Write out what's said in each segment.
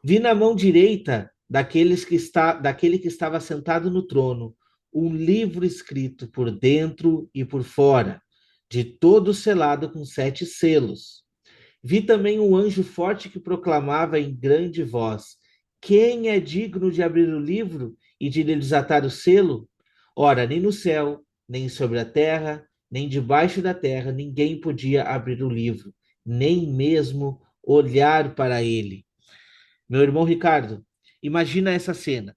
Vi na mão direita daquele que estava sentado no trono um livro escrito por dentro e por fora, de todo selado com 7 selos. Vi também um anjo forte que proclamava em grande voz: Quem é digno de abrir o livro e de lhe desatar o selo? Ora, nem no céu, nem sobre a terra, nem debaixo da terra, ninguém podia abrir o livro, nem mesmo olhar para ele. Meu irmão Ricardo, imagina essa cena.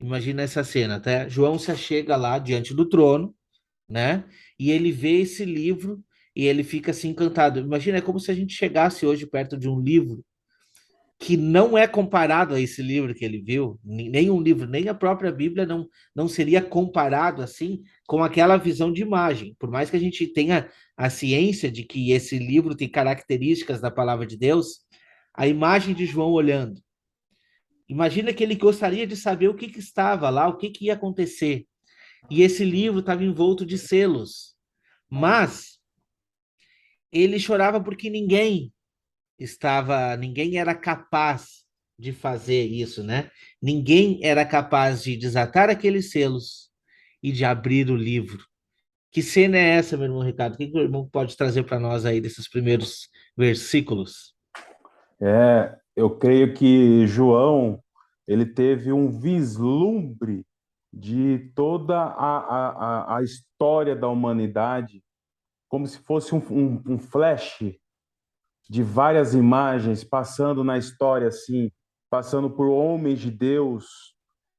Imagina essa cena, tá? João se achega lá diante do trono, né? E ele vê esse livro e ele fica assim encantado. Imagina, é como se a gente chegasse hoje perto de um livro que não é comparado a esse livro que ele viu, nenhum livro, nem a própria Bíblia não seria comparado assim com aquela visão de imagem. Por mais que a gente tenha a ciência de que esse livro tem características da palavra de Deus, a imagem de João olhando. Imagina que ele gostaria de saber o que, que estava lá, o que, que ia acontecer. E esse livro estava envolto de selos. Mas ele chorava porque ninguém era capaz de fazer isso, né? Ninguém era capaz de desatar aqueles selos e de abrir o livro. Que cena é essa, meu irmão Ricardo? O que que o irmão pode trazer para nós aí desses primeiros versículos? Eu creio que João ele teve um vislumbre de toda a história da humanidade, como se fosse um flash de várias imagens passando na história, assim, passando por homens de Deus,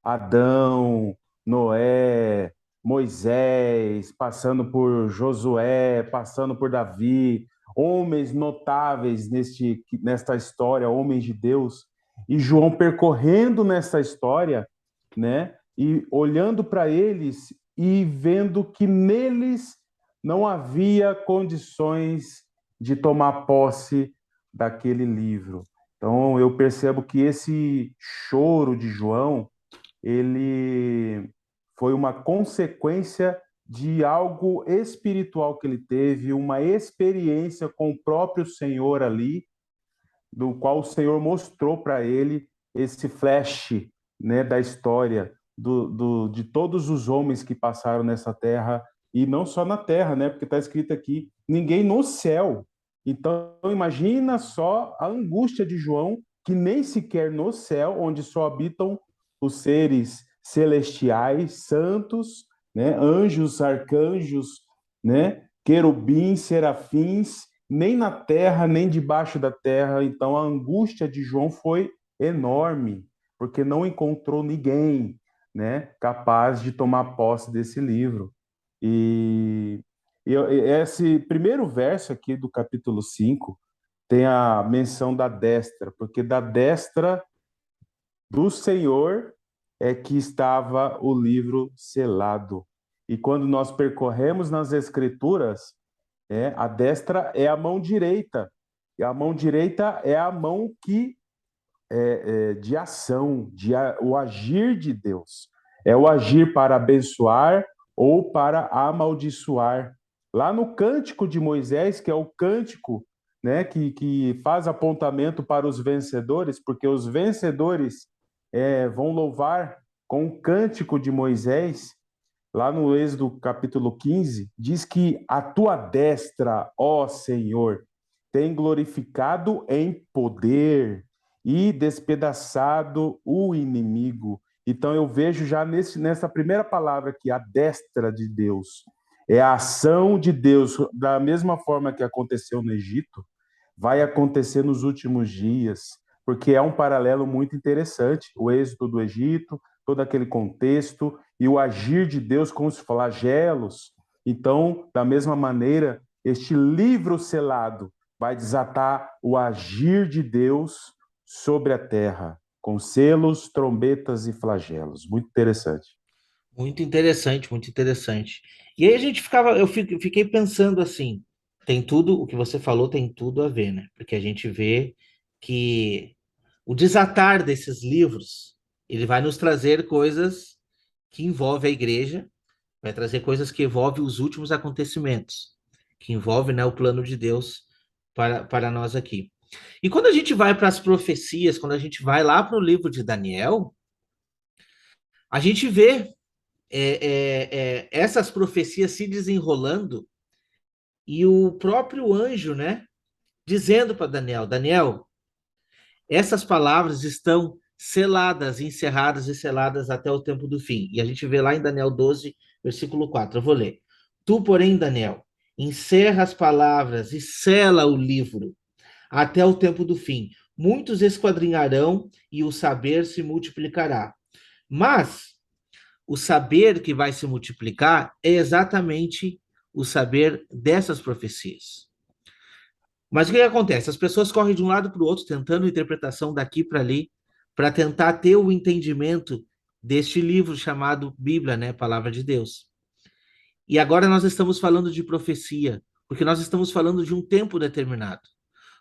Adão, Noé, Moisés, passando por Josué, passando por Davi, homens notáveis nesta história, homens de Deus, e João percorrendo nessa história, né, e olhando para eles e vendo que neles não havia condições de tomar posse daquele livro. Então eu percebo que esse choro de João, ele foi uma consequência de algo espiritual que ele teve, uma experiência com o próprio Senhor ali, do qual o Senhor mostrou para ele esse flash, né, da história de todos os homens que passaram nessa terra, e não só na terra, né, porque está escrito aqui, ninguém no céu. Então, imagina só a angústia de João, que nem sequer no céu, onde só habitam os seres celestiais, santos, né, anjos, arcanjos, né, querubins, serafins, nem na terra, nem debaixo da terra. Então a angústia de João foi enorme, porque não encontrou ninguém, né, capaz de tomar posse desse livro. E, e esse primeiro verso aqui do capítulo 5 tem a menção da destra, porque da destra do Senhor é que estava o livro selado. E quando nós percorremos nas Escrituras, a destra é a mão direita. E a mão direita é a mão que de ação, o agir de Deus. É o agir para abençoar ou para amaldiçoar. Lá no Cântico de Moisés, que é o cântico, né, que faz apontamento para os vencedores, porque os vencedores vão louvar com o Cântico de Moisés, lá no Êxodo capítulo 15, diz que a tua destra, ó Senhor, tem glorificado em poder e despedaçado o inimigo. Então eu vejo já nessa primeira palavra aqui, a destra de Deus. É a ação de Deus, da mesma forma que aconteceu no Egito, vai acontecer nos últimos dias, porque é um paralelo muito interessante. O êxodo do Egito, todo aquele contexto, e o agir de Deus com os flagelos. Então, da mesma maneira, este livro selado vai desatar o agir de Deus sobre a terra, com selos, trombetas e flagelos. Muito interessante. Muito interessante, muito interessante. E aí a gente ficava, fiquei pensando assim, tem tudo, o que você falou tem tudo a ver, né? Porque a gente vê que o desatar desses livros, ele vai nos trazer coisas que envolvem a igreja, vai trazer coisas que envolvem os últimos acontecimentos, que envolvem, né, o plano de Deus para nós aqui. E quando a gente vai para as profecias, quando a gente vai lá para o livro de Daniel, a gente vê essas profecias se desenrolando e o próprio anjo, né, dizendo para Daniel, Daniel, essas palavras estão seladas, encerradas e seladas até o tempo do fim. E a gente vê lá em Daniel 12, versículo 4. Eu vou ler. Tu, porém, Daniel, encerra as palavras e sela o livro até o tempo do fim. Muitos esquadrinharão e o saber se multiplicará. Mas o saber que vai se multiplicar é exatamente o saber dessas profecias. Mas o que acontece? As pessoas correm de um lado para o outro, tentando interpretação daqui para ali, para tentar ter o entendimento deste livro chamado Bíblia, né? Palavra de Deus. E agora nós estamos falando de profecia, porque nós estamos falando de um tempo determinado.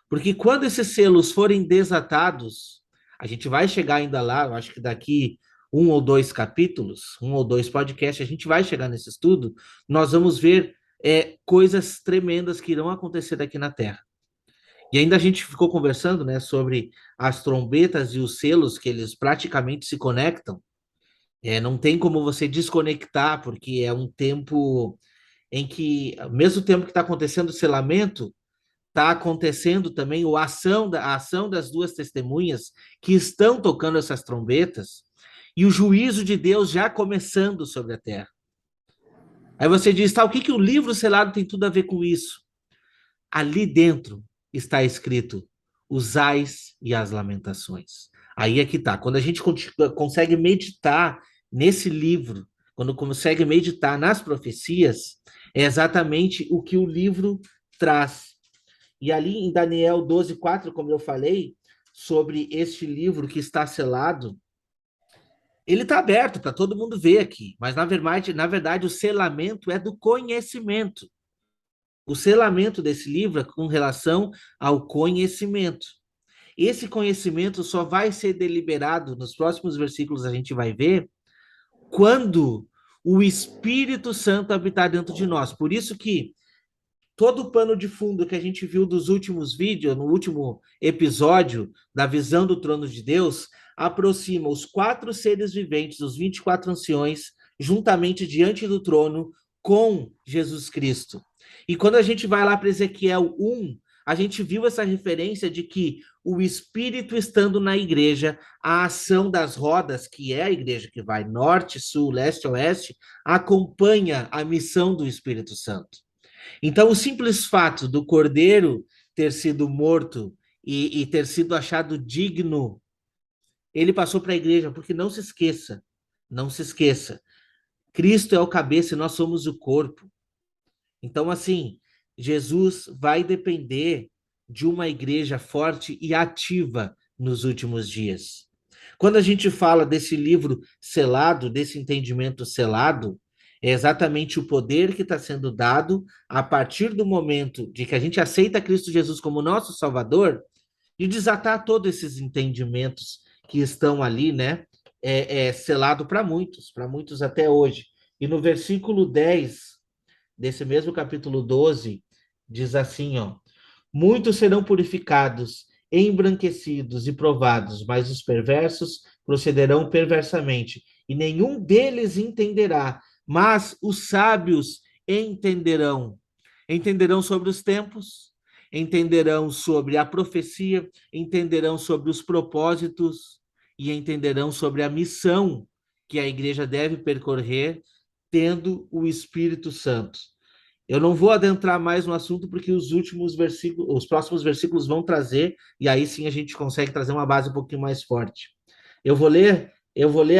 Porque quando esses selos forem desatados, a gente vai chegar ainda lá, eu acho que daqui um ou dois capítulos, um ou dois podcasts, a gente vai chegar nesse estudo, nós vamos ver coisas tremendas que irão acontecer aqui na Terra. E ainda a gente ficou conversando, né, sobre as trombetas e os selos, que eles praticamente se conectam. Não tem como você desconectar, porque é um tempo em que, ao mesmo tempo que está acontecendo o selamento, está acontecendo também a ação das duas testemunhas que estão tocando essas trombetas e o juízo de Deus já começando sobre a terra. Aí você diz, tá, o que o livro selado tem tudo a ver com isso? Ali dentro está escrito os ais e as lamentações. Aí é que tá. Quando a gente consegue meditar nesse livro, quando consegue meditar nas profecias, é exatamente o que o livro traz. E ali em Daniel 12:4, como eu falei, sobre este livro que está selado, ele está aberto para todo mundo ver aqui, mas na verdade, o selamento é do conhecimento. O selamento desse livro é com relação ao conhecimento. Esse conhecimento só vai ser deliberado, nos próximos versículos a gente vai ver, quando o Espírito Santo habitar dentro de nós. Por isso que todo o pano de fundo que a gente viu dos últimos vídeos, no último episódio da visão do trono de Deus, aproxima os quatro seres viventes, os 24 anciões, juntamente diante do trono com Jesus Cristo. E quando a gente vai lá para Ezequiel 1, a gente viu essa referência de que o Espírito estando na igreja, a ação das rodas, que é a igreja que vai norte, sul, leste, oeste, acompanha a missão do Espírito Santo. Então, o simples fato do cordeiro ter sido morto e ter sido achado digno, ele passou para a igreja, porque não se esqueça, não se esqueça, Cristo é o cabeça e nós somos o corpo. Então, assim, Jesus vai depender de uma igreja forte e ativa nos últimos dias. Quando a gente fala desse livro selado, desse entendimento selado, é exatamente o poder que está sendo dado a partir do momento de que a gente aceita Cristo Jesus como nosso Salvador, de desatar todos esses entendimentos que estão ali, né, selado para muitos até hoje. E no versículo 10 desse mesmo capítulo 12, diz assim, ó: muitos serão purificados, embranquecidos e provados, mas os perversos procederão perversamente, e nenhum deles entenderá, mas os sábios entenderão. Entenderão sobre os tempos, entenderão sobre a profecia, entenderão sobre os propósitos e entenderão sobre a missão que a igreja deve percorrer, tendo o Espírito Santo. Eu não vou adentrar mais no assunto porque os últimos versículos, os próximos versículos vão trazer, e aí sim a gente consegue trazer uma base um pouquinho mais forte. Eu vou ler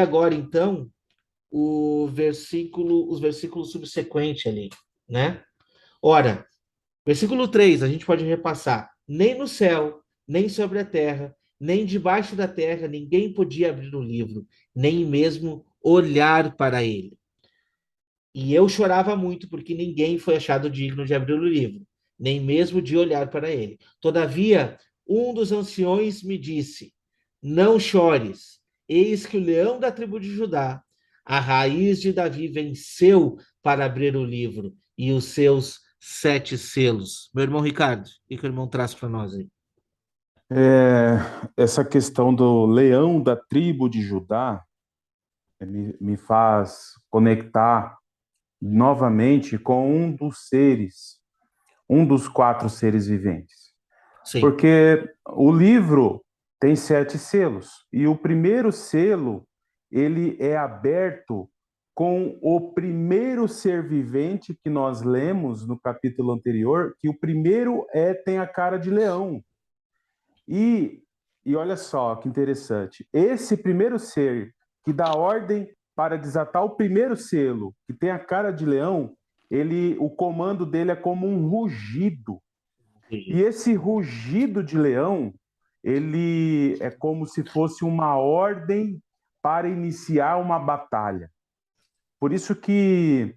agora então os versículos subsequentes ali, né? Ora, versículo 3, a gente pode repassar: nem no céu, nem sobre a terra, nem debaixo da terra, ninguém podia abrir o livro, nem mesmo olhar para ele. E eu chorava muito porque ninguém foi achado digno de abrir o livro, nem mesmo de olhar para ele. Todavia, um dos anciões me disse: não chores, eis que o leão da tribo de Judá, a raiz de Davi, venceu para abrir o livro e os seus 7 selos. Meu irmão Ricardo, o que o irmão traz para nós aí? É, essa questão do leão da tribo de Judá me faz conectar novamente com um dos quatro seres viventes. Sim, Porque o livro tem 7 selos, e o primeiro selo, ele é aberto com o primeiro ser vivente que nós lemos no capítulo anterior, que o primeiro tem a cara de leão. E, e olha só que interessante, esse primeiro ser que dá ordem para desatar o primeiro selo, que tem a cara de leão, o comando dele é como um rugido. E esse rugido de leão, ele é como se fosse uma ordem para iniciar uma batalha. Por isso que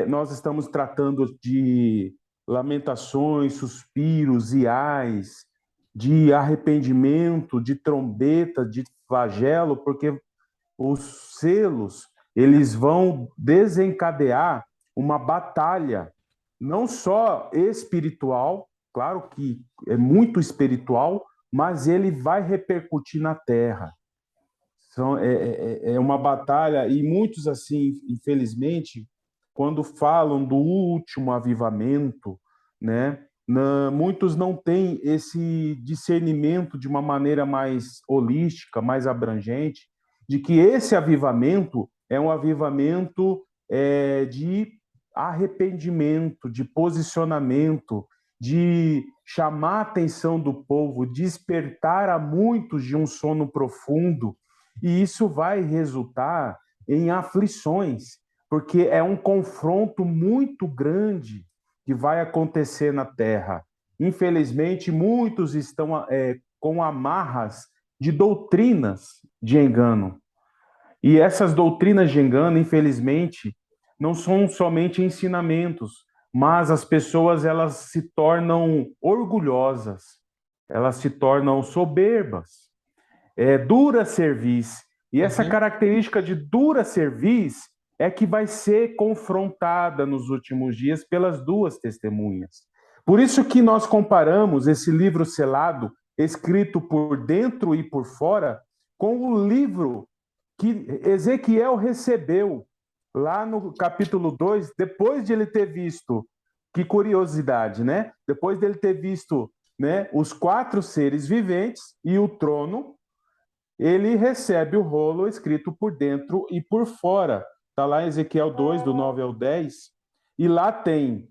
nós estamos tratando de lamentações, suspiros e ais, de arrependimento, de trombeta, de flagelo, porque os selos, eles vão desencadear uma batalha, não só espiritual, claro que é muito espiritual, mas ele vai repercutir na terra. É uma batalha, e muitos, assim, infelizmente, quando falam do último avivamento, né, muitos não têm esse discernimento de uma maneira mais holística, mais abrangente, de que esse avivamento é um avivamento de arrependimento, de posicionamento, de chamar a atenção do povo, despertar a muitos de um sono profundo, e isso vai resultar em aflições, porque é um confronto muito grande que vai acontecer na Terra. Infelizmente, muitos estão com amarras de doutrinas de engano. E essas doutrinas de engano, infelizmente, não são somente ensinamentos, mas as pessoas, elas se tornam orgulhosas, elas se tornam soberbas, dura cerviz. E essa uhum, característica de dura cerviz é que vai ser confrontada nos últimos dias pelas duas testemunhas. Por isso que nós comparamos esse livro selado, escrito por dentro e por fora, com o livro que Ezequiel recebeu lá no capítulo 2, depois de ele ter visto, que curiosidade, né? Depois dele ter visto, né, os 4 seres viventes e o trono, ele recebe o rolo escrito por dentro e por fora. Está lá em Ezequiel 2, do 9 ao 10, e lá tem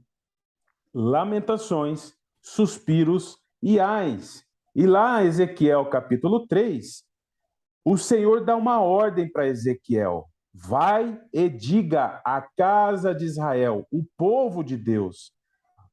lamentações, suspiros e ais. E lá, Ezequiel capítulo 3, o Senhor dá uma ordem para Ezequiel: vai e diga à casa de Israel, o povo de Deus,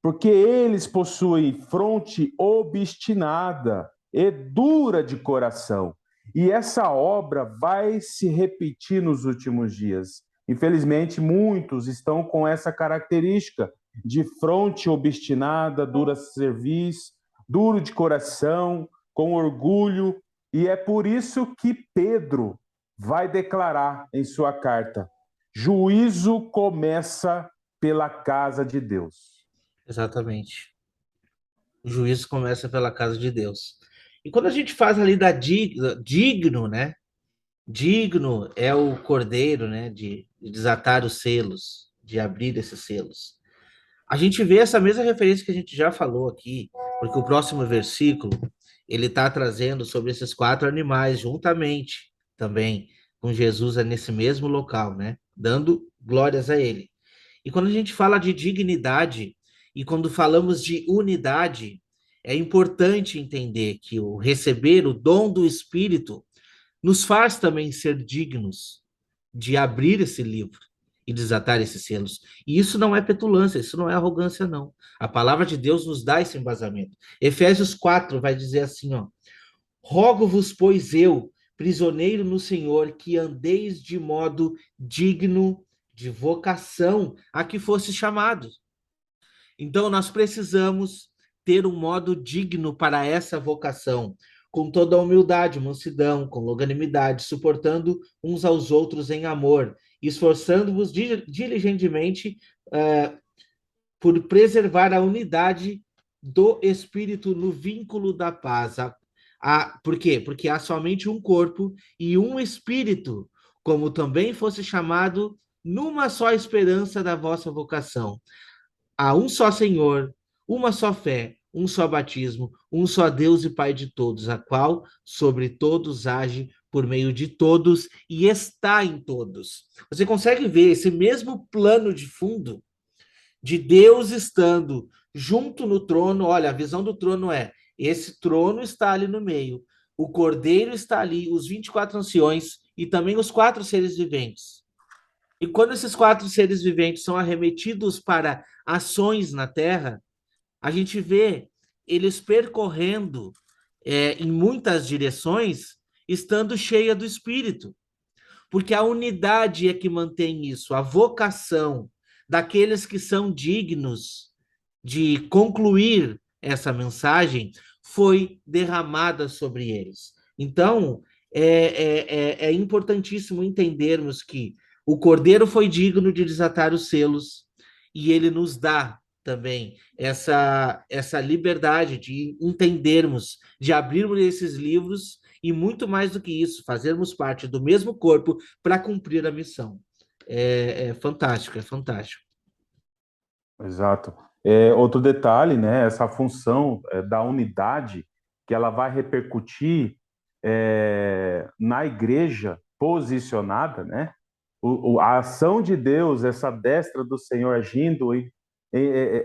porque eles possuem fronte obstinada e dura de coração. E essa obra vai se repetir nos últimos dias. Infelizmente, muitos estão com essa característica de fronte obstinada, dura cerviz, duro de coração, com orgulho, e é por isso que Pedro vai declarar em sua carta: juízo começa pela casa de Deus. exatamente. O juízo começa pela casa de Deus. E quando a gente faz ali digno, né? Digno é o cordeiro, né? De desatar os selos, de abrir esses selos. A gente vê essa mesma referência que a gente já falou aqui, porque o próximo versículo ele está trazendo sobre esses 4 animais juntamente também com Jesus é nesse mesmo local, né? Dando glórias a ele. E quando a gente fala de dignidade e quando falamos de unidade, é importante entender que o receber o dom do Espírito nos faz também ser dignos de abrir esse livro e desatar esses selos. E isso não é petulância, isso não é arrogância, não. A palavra de Deus nos dá esse embasamento. Efésios 4 vai dizer assim, ó: rogo-vos, pois eu, prisioneiro no Senhor, que andeis de modo digno de vocação a que fosse chamados. Então, nós precisamos ter um modo digno para essa vocação, com toda a humildade, mansidão, com longanimidade, suportando uns aos outros em amor, esforçando-vos diligentemente por preservar a unidade do Espírito no vínculo da paz. Por quê? Porque há somente um corpo e um espírito, como também fosse chamado numa só esperança da vossa vocação. Há um só Senhor, uma só fé, um só batismo, um só Deus e Pai de todos, a qual sobre todos age por meio de todos e está em todos. Você consegue ver esse mesmo plano de fundo de Deus estando junto no trono? Olha, a visão do trono é: esse trono está ali no meio, o Cordeiro está ali, os 24 anciões e também os quatro seres viventes. E quando esses quatro seres viventes são arremetidos para ações na Terra, a gente vê eles percorrendo em muitas direções, estando cheia do Espírito, porque a unidade é que mantém isso, a vocação daqueles que são dignos de concluir essa mensagem foi derramada sobre eles. Então, é importantíssimo entendermos que o Cordeiro foi digno de desatar os selos e ele nos dá também essa liberdade de entendermos, de abrirmos esses livros e muito mais do que isso, fazermos parte do mesmo corpo para cumprir a missão. É fantástico, é fantástico. Exato. Outro detalhe, né? Essa função da unidade, que ela vai repercutir na igreja posicionada, né? A ação de Deus, essa destra do Senhor agindo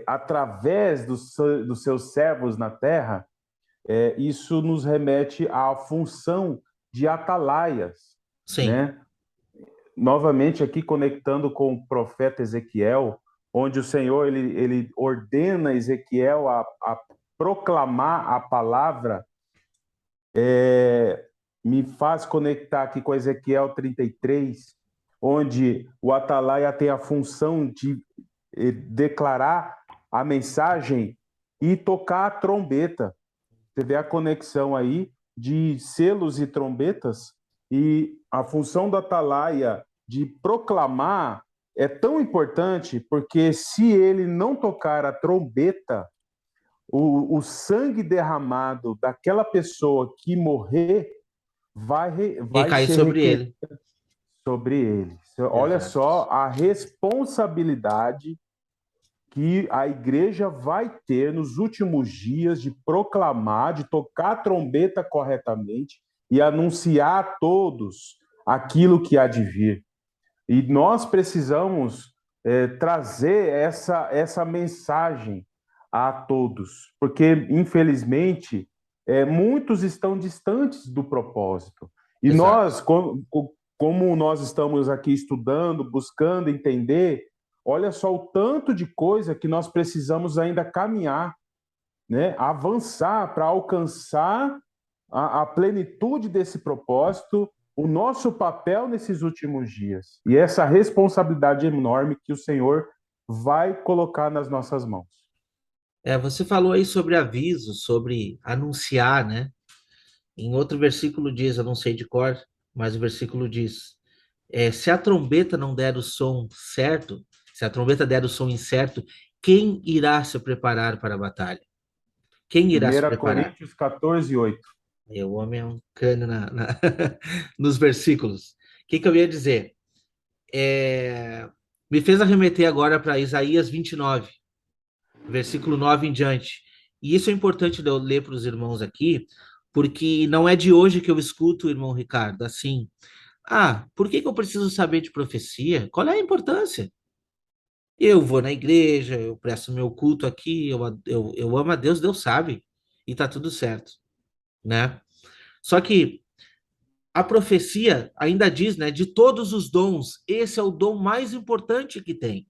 através dos seus servos na terra, isso nos remete à função de atalaias, Sim. né? Novamente aqui conectando com o profeta Ezequiel, onde o Senhor ele ordena Ezequiel a proclamar a palavra, me faz conectar aqui com Ezequiel 33, onde o atalaia tem a função de declarar a mensagem e tocar a trombeta. Você vê a conexão aí de selos e trombetas, e a função do atalaia de proclamar é tão importante, porque se ele não tocar a trombeta, o sangue derramado daquela pessoa que morrer vai Recair ser sobre requerido ele. sobre ele. Olha Exato. só a responsabilidade que a igreja vai ter nos últimos dias de proclamar, de tocar a trombeta corretamente e anunciar a todos aquilo que há de vir. E nós precisamos trazer essa mensagem a todos, porque, infelizmente, muitos estão distantes do propósito. E Exato. nós, como nós estamos aqui estudando, buscando entender, olha só o tanto de coisa que nós precisamos ainda caminhar, né? Avançar para alcançar a plenitude desse propósito, o nosso papel nesses últimos dias. E essa responsabilidade enorme que o Senhor vai colocar nas nossas mãos. Você falou aí sobre aviso, sobre anunciar, né? Em outro versículo diz, eu não sei de cor, mas o versículo diz: se a trombeta não der o som certo, se a trombeta der o som incerto, quem irá se preparar para a batalha? Quem irá se 1 preparar? Coríntios 14, 8. O homem é um crânio nos versículos. O que eu ia dizer? Me fez arremeter agora para Isaías 29, versículo 9 em diante. E isso é importante de eu ler para os irmãos aqui, porque não é de hoje que eu escuto o irmão Ricardo, assim, por que eu preciso saber de profecia? Qual é a importância? Eu vou na igreja, eu presto meu culto aqui, eu amo a Deus, Deus sabe, e tá tudo certo, né? Só que a profecia ainda diz, né, de todos os dons, esse é o dom mais importante que tem.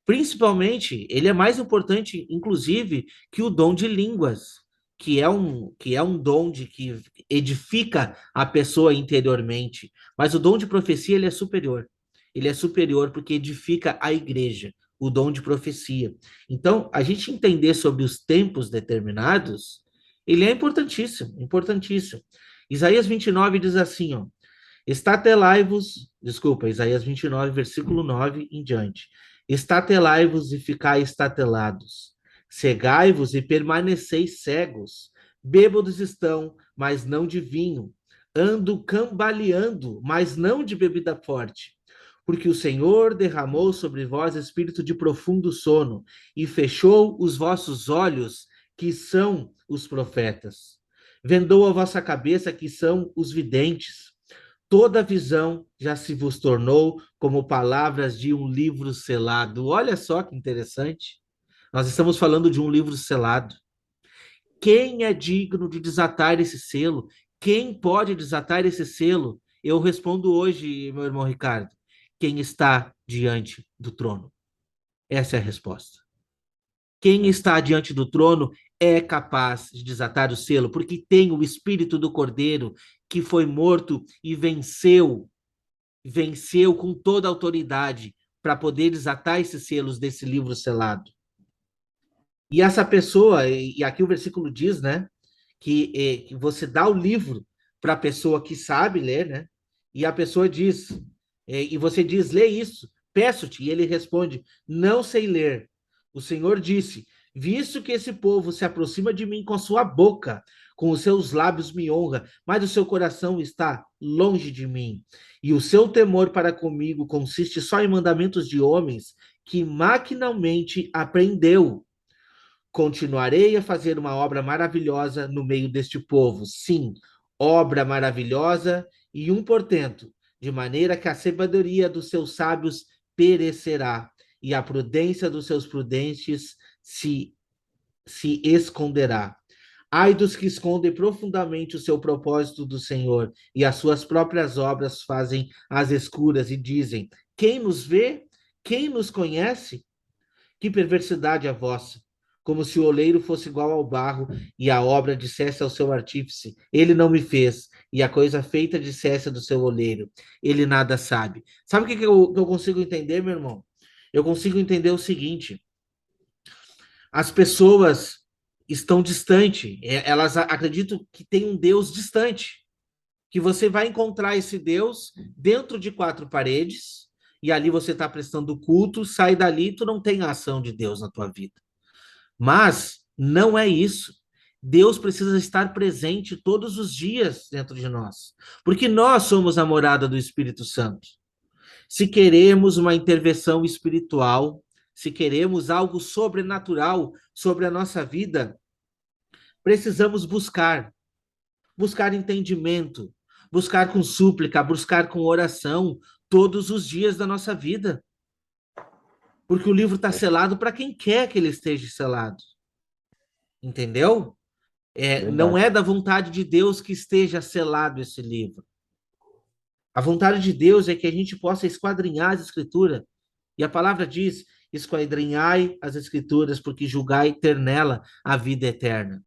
Principalmente, ele é mais importante, inclusive, que o dom de línguas, que é um dom que edifica a pessoa interiormente. Mas o dom de profecia, ele é superior. Ele é superior porque edifica a igreja, o dom de profecia. Então, a gente entender sobre os tempos determinados, ele é importantíssimo, importantíssimo. Isaías 29 diz assim, ó: Estatelai-vos, desculpa, Isaías 29, versículo 9 em diante. Estatelai-vos e ficai estatelados. Cegai-vos e permaneceis cegos. Bêbados estão, mas não de vinho. Ando cambaleando, mas não de bebida forte. Porque o Senhor derramou sobre vós espírito de profundo sono e fechou os vossos olhos, que são os profetas. Vendou a vossa cabeça, que são os videntes. Toda visão já se vos tornou como palavras de um livro selado. Olha só que interessante. Nós estamos falando de um livro selado. Quem é digno de desatar esse selo? Quem pode desatar esse selo? Eu respondo hoje, meu irmão Ricardo, quem está diante do trono. Essa é a resposta. Quem está diante do trono é capaz de desatar o selo, porque tem o espírito do Cordeiro que foi morto e venceu com toda a autoridade para poder desatar esses selos desse livro selado. E essa pessoa, e aqui o versículo diz, né, que você dá o livro para a pessoa que sabe ler, né, e a pessoa diz, e você diz, lê isso, peço-te, e ele responde, não sei ler. O Senhor disse, visto que esse povo se aproxima de mim com a sua boca, com os seus lábios me honra, mas o seu coração está longe de mim, e o seu temor para comigo consiste só em mandamentos de homens que maquinalmente aprendeu. Continuarei a fazer uma obra maravilhosa no meio deste povo. Sim, obra maravilhosa e um portento, de maneira que a sabedoria dos seus sábios perecerá e a prudência dos seus prudentes se esconderá. Ai dos que escondem profundamente o seu propósito do Senhor e as suas próprias obras fazem às escuras e dizem: quem nos vê? Quem nos conhece? Que perversidade a vossa! Como se o oleiro fosse igual ao barro e a obra dissesse ao seu artífice: ele não me fez, e a coisa feita dissesse do seu oleiro: ele nada sabe. Sabe o que eu consigo entender, meu irmão? Eu consigo entender o seguinte: as pessoas estão distantes, elas acreditam que tem um Deus distante, que você vai encontrar esse Deus dentro de quatro paredes, e ali você está prestando culto, sai dali, tu não tem a ação de Deus na tua vida. Mas não é isso. Deus precisa estar presente todos os dias dentro de nós, porque nós somos a morada do Espírito Santo. Se queremos uma intervenção espiritual, se queremos algo sobrenatural sobre a nossa vida, precisamos buscar entendimento, buscar com súplica, buscar com oração todos os dias da nossa vida. Porque o livro está selado para quem quer que ele esteja selado. Entendeu? Não Verdade. é da vontade de Deus que esteja selado esse livro. A vontade de Deus é que a gente possa esquadrinhar as escrituras. E a palavra diz: esquadrinhai as escrituras, porque julgai ter nela a vida eterna.